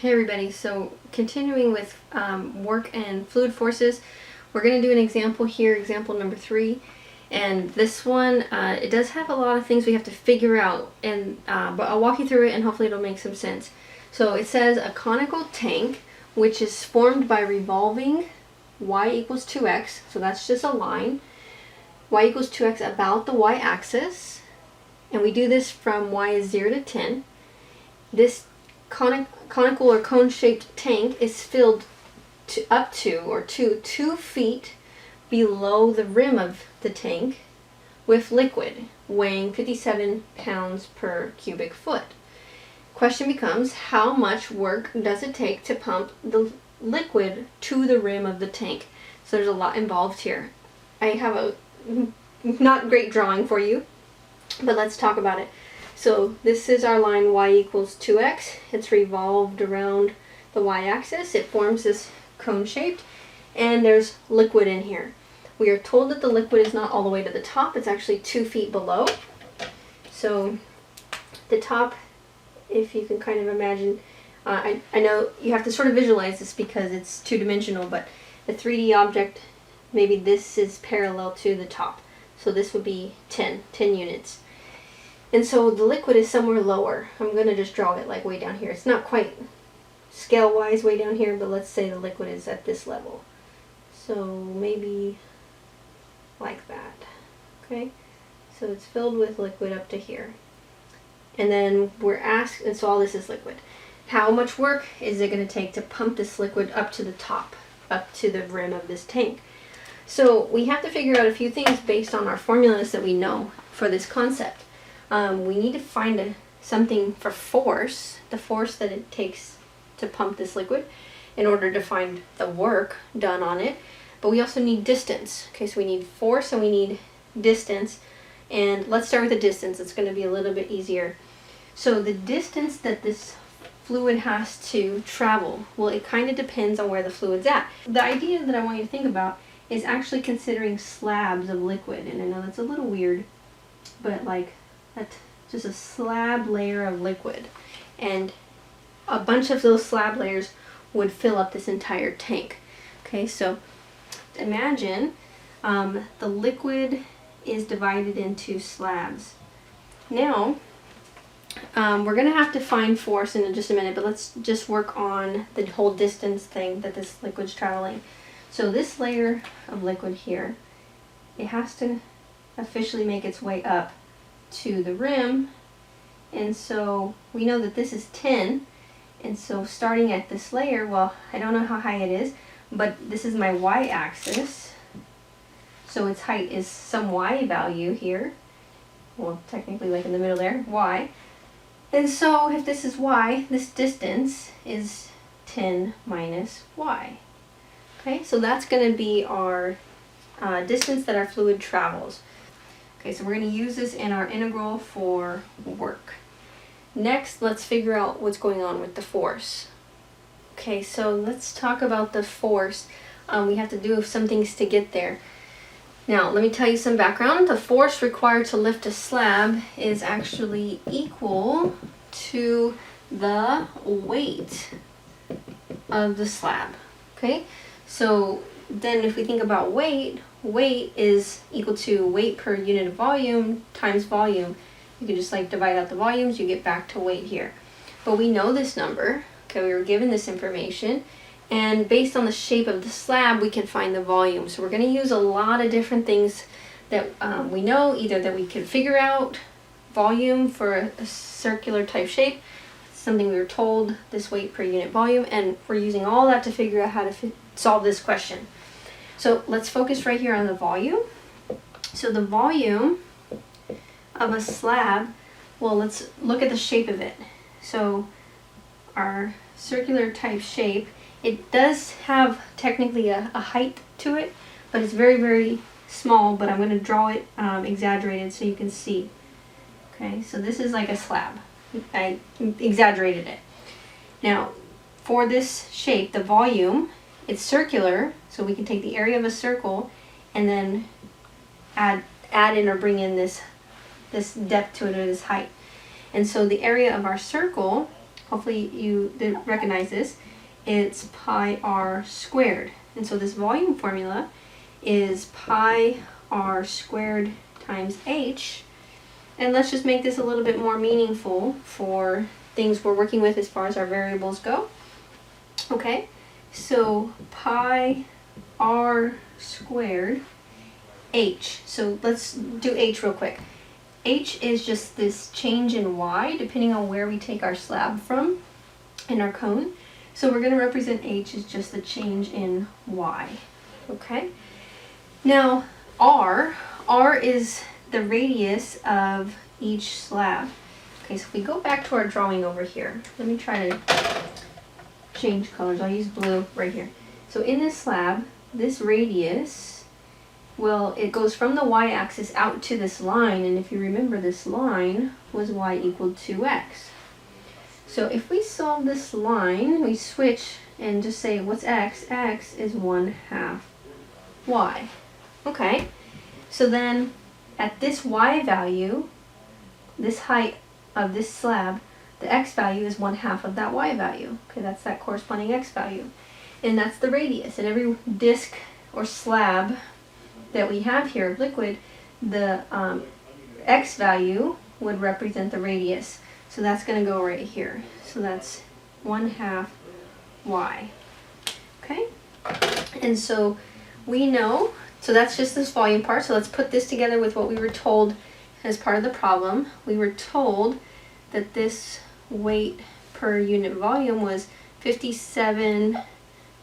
Hey everybody, so continuing with work and fluid forces, we're going to do an example here, example number 3. And this one, it does have a lot of things we have to figure out, and but I'll walk you through it and hopefully it'll make some sense. So it says a conical tank, which is formed by revolving y equals 2x, so that's just a line, y equals 2x about the y-axis, and we do this from y is 0 to 10. This conical or cone-shaped tank is filled up to 2 feet below the rim of the tank with liquid weighing 57 pounds per cubic foot. Question becomes, how much work does it take to pump the liquid to the rim of the tank? So there's a lot involved here. I have a not great drawing for you, but let's talk about it. So this is our line y equals 2x. It's revolved around the y-axis. It forms this cone shaped, and there's liquid in here. We are told that the liquid is not all the way to the top. It's actually 2 feet below. So the top, if you can kind of imagine, I know you have to sort of visualize this because it's two-dimensional, but the 3D object, maybe this is parallel to the top. So this would be 10 units. And so the liquid is somewhere lower. I'm going to just draw it like way down here. It's not quite scale-wise way down here, but let's say the liquid is at this level. So maybe like that. Okay? So it's filled with liquid up to here. And then we're asked, and so all this is liquid. How much work is it going to take to pump this liquid up to the top, up to the rim of this tank? So we have to figure out a few things based on our formulas that we know for this concept. We need to find something for force, the force that it takes to pump this liquid, in order to find the work done on it. But we also need distance. Okay, so we need force and we need distance. And let's start with the distance. It's going to be a little bit easier. So the distance that this fluid has to travel, well, it kind of depends on where the fluid's at. The idea that I want you to think about is actually considering slabs of liquid. And I know that's a little weird, but like, just a slab layer of liquid, and a bunch of those slab layers would fill up this entire tank. Okay, so imagine the liquid is divided into slabs. Now we're going to have to find force in just a minute, but let's just work on the whole distance thing that this liquid's traveling. So this layer of liquid here, it has to officially make its way up to the rim, and so we know that this is 10, and so starting at this layer, well, I don't know how high it is, but this is my y-axis, so its height is some y value here, well, technically like in the middle there, y, and so if this is y, this distance is 10 minus y. Okay, so that's going to be our distance that our fluid travels. Okay, so we're going to use this in our integral for work. Next, let's figure out what's going on with the force. Okay, so let's talk about the force. We have to do some things to get there. Now, let me tell you some background. The force required to lift a slab is actually equal to the weight of the slab. Okay, so then if we think about weight, weight is equal to weight per unit of volume times volume. You can just like divide out the volumes, you get back to weight here. But we know this number, okay, we were given this information, and based on the shape of the slab, we can find the volume. So we're going to use a lot of different things that we know, either that we can figure out volume for a circular type shape, something we were told, this weight per unit volume, and we're using all that to figure out how to solve this question. So let's focus right here on the volume. So the volume of a slab, well, let's look at the shape of it. So our circular type shape, it does have technically a height to it, but it's very, very small, but I'm going to draw it exaggerated so you can see. Okay, so this is like a slab. I exaggerated it. Now, for this shape, the volume, it's circular, so we can take the area of a circle and then add in or bring in this depth to it, or this height. And so the area of our circle hopefully you recognize this, it's pi r squared. And so this volume formula is pi r squared times h. And let's just make this a little bit more meaningful for things we're working with as far as our variables go. Okay, so pi r squared h. So let's do h real quick. H is just this change in y depending on where we take our slab from in our cone. So we're going to represent h as just the change in y. Okay, now r is the radius of each slab. Okay, so if we go back to our drawing over here, let me try to change colors. I'll use blue right here. So in this slab, this radius, well, it goes from the y-axis out to this line, and if you remember, this line was y equal to x. So if we solve this line, we switch and just say, what's x? X is 1/2 y. Okay, so then at this y value, this height of this slab, the x value is 1/2 of that y value. Okay, that's that corresponding x value. And that's the radius. And every disc or slab that we have here of liquid, the x value would represent the radius. So that's going to go right here. So that's 1/2 y. Okay? And so we know, so that's just this volume part. So let's put this together with what we were told as part of the problem. We were told that this weight per unit volume was 57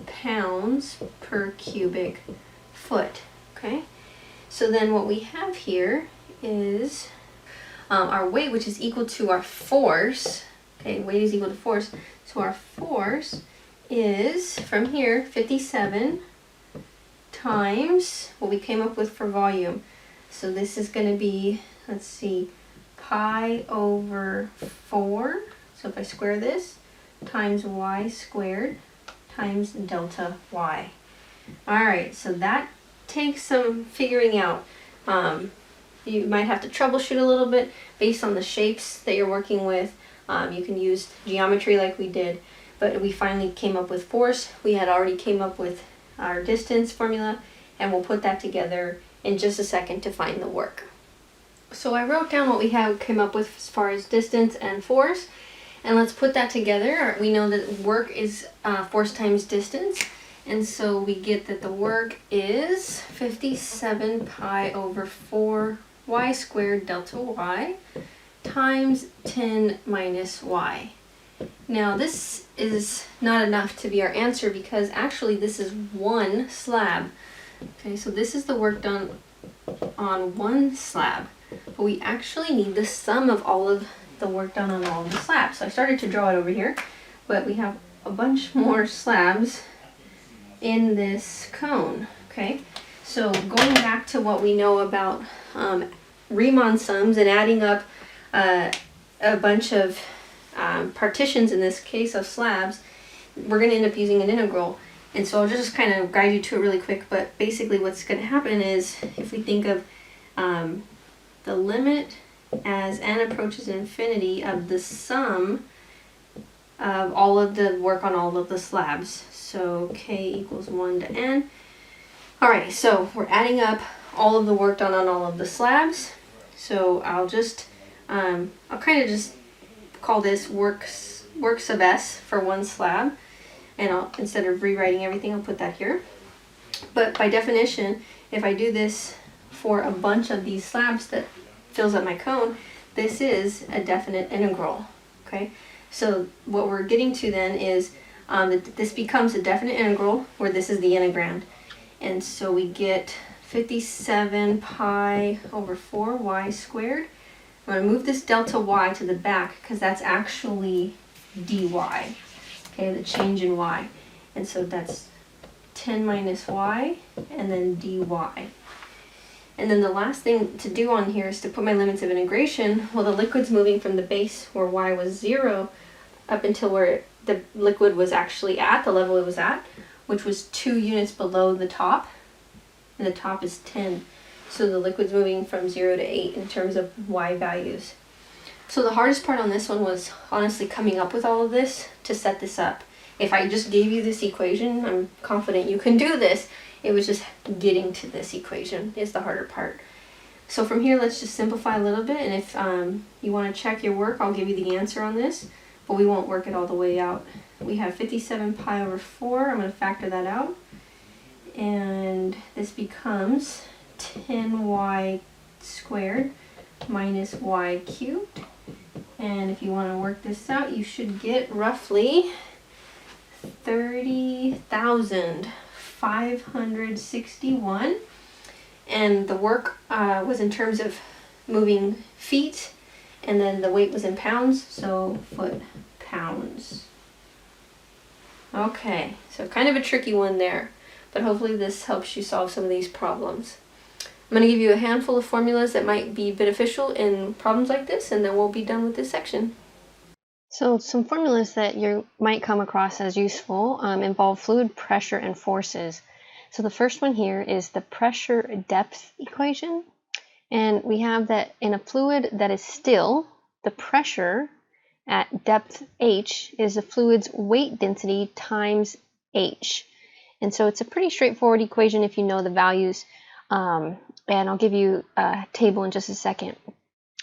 pounds per cubic foot. Okay? So then what we have here is our weight, which is equal to our force. Okay, weight is equal to force. So our force is, from here, 57 times what we came up with for volume. So this is going to be, let's see, pi over 4. So if I square this, times y squared times delta y. Alright, so that takes some figuring out. You might have to troubleshoot a little bit based on the shapes that you're working with. You can use geometry like we did, but we finally came up with force. We had already came up with our distance formula, and we'll put that together in just a second to find the work. So I wrote down what we came up with as far as distance and force, and let's put that together. We know that work is force times distance, and so we get that the work is 57 pi over 4 y squared delta y times 10 minus y. Now this is not enough to be our answer because actually this is one slab. Okay, so this is the work done on one slab, but we actually need the sum of all of the work done on all of the slabs. So I started to draw it over here, but we have a bunch more slabs in this cone. Okay, so going back to what we know about Riemann sums and adding up a bunch of partitions, in this case of slabs, we're going to end up using an integral. And so I'll just kind of guide you to it really quick, but basically what's going to happen is if we think of the limit as n approaches infinity of the sum of all of the work on all of the slabs. So k equals 1 to n. Alright, so we're adding up all of the work done on all of the slabs. So I'll just, I'll kind of just call this work sub s for one slab. And instead of rewriting everything, I'll put that here. But by definition, if I do this for a bunch of these slabs that fills up my cone, this is a definite integral. Okay, so what we're getting to then is that this becomes a definite integral where this is the integrand. And so we get 57 pi over 4 y squared. I'm going to move this delta y to the back because that's actually dy. Okay, the change in y. And so that's 10 minus y and then dy. And then the last thing to do on here is to put my limits of integration. Well, the liquid's moving from the base where y was 0 up until where the liquid was actually at, the level it was at, which was 2 units below the top. And the top is 10. So the liquid's moving from 0 to 8 in terms of y values. So the hardest part on this one was honestly coming up with all of this to set this up. If I just gave you this equation, I'm confident you can do this. It was just getting to this equation is the harder part. So from here, let's just simplify a little bit, and if you want to check your work, I'll give you the answer on this, but we won't work it all the way out. We have 57 pi over 4. I'm going to factor that out, and this becomes 10y squared minus y cubed. And if you want to work this out, you should get roughly 30,561. And the work was in terms of moving feet, and then the weight was in pounds, so foot pounds. Okay, so kind of a tricky one there, but hopefully this helps you solve some of these problems. I'm going to give you a handful of formulas that might be beneficial in problems like this, and then we'll be done with this section. So some formulas that you might come across as useful involve fluid pressure and forces. So the first one here is the pressure depth equation, and we have that in a fluid that is still, the pressure at depth h is the fluid's weight density times h. And so it's a pretty straightforward equation if you know the values. And I'll give you a table in just a second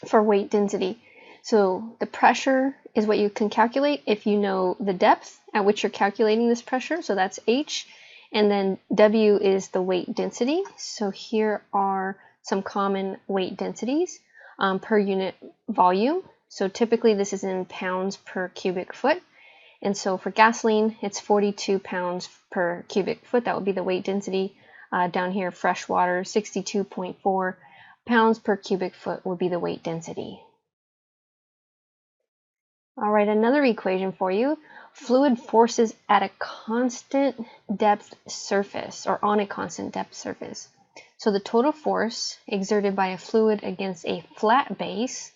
for weight density. So the pressure is what you can calculate if you know the depth at which you're calculating this pressure, so that's h, and then W is the weight density. So here are some common weight densities per unit volume. So typically this is in pounds per cubic foot, and so for gasoline it's 42 pounds per cubic foot. That would be the weight density. Down here, fresh water, 62.4 pounds per cubic foot would be the weight density. All right, another equation for you. Fluid forces at a constant depth surface, or on a constant depth surface. So the total force exerted by a fluid against a flat base,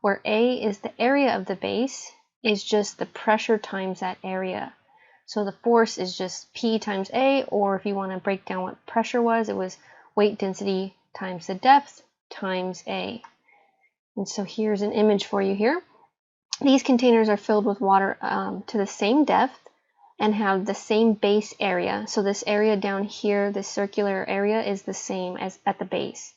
where A is the area of the base, is just the pressure times that area. So the force is just P times A, or if you want to break down what pressure was, it was weight density times the depth times A. And so here's an image for you here. These containers are filled with water to the same depth and have the same base area. So this area down here, this circular area, is the same as at the base.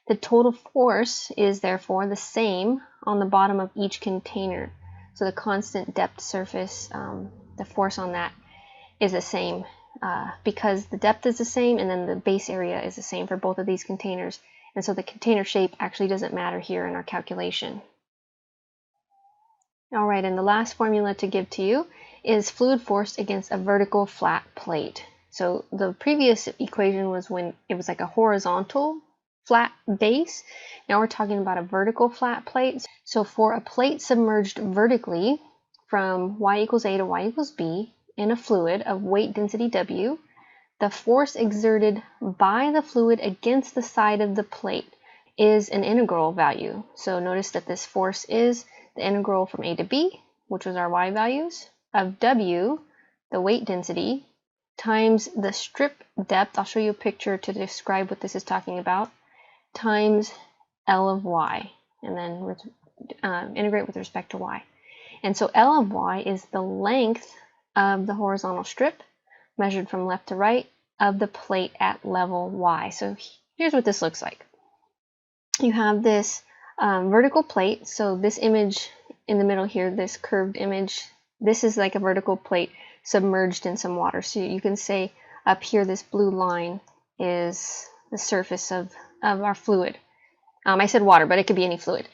The total force is therefore the same on the bottom of each container. So the constant depth surface, the force on that is the same because the depth is the same and then the base area is the same for both of these containers. And so the container shape actually doesn't matter here in our calculation. All right, and the last formula to give to you is fluid force against a vertical flat plate. So the previous equation was when it was like a horizontal flat base. Now we're talking about a vertical flat plate. So for a plate submerged vertically from y equals a to y equals b in a fluid of weight density W, the force exerted by the fluid against the side of the plate is an integral value. So notice that this force is the integral from a to b, which was our y values, of W, the weight density, times the strip depth, I'll show you a picture to describe what this is talking about, times L of y, and then integrate with respect to y. And so L of y is the length of the horizontal strip, measured from left to right, of the plate at level y. So here's what this looks like. You have this vertical plate, so this image in the middle here, this curved image, this is like a vertical plate submerged in some water. So you can say up here this blue line is the surface of our fluid. I said water, but it could be any fluid.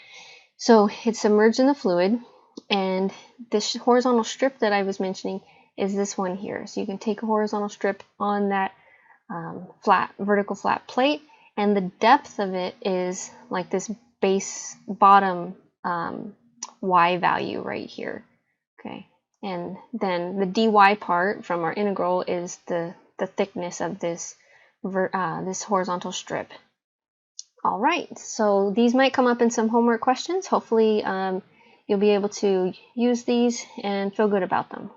So it's submerged in the fluid, and this horizontal strip that I was is this one here. So you can take a horizontal strip on that vertical flat plate, and the depth of it is like this base bottom y value right here. Okay, and then the dy part from our integral is the thickness of this this horizontal strip. All right, so these might come up in some homework questions. Hopefully you'll be able to use these and feel good about them.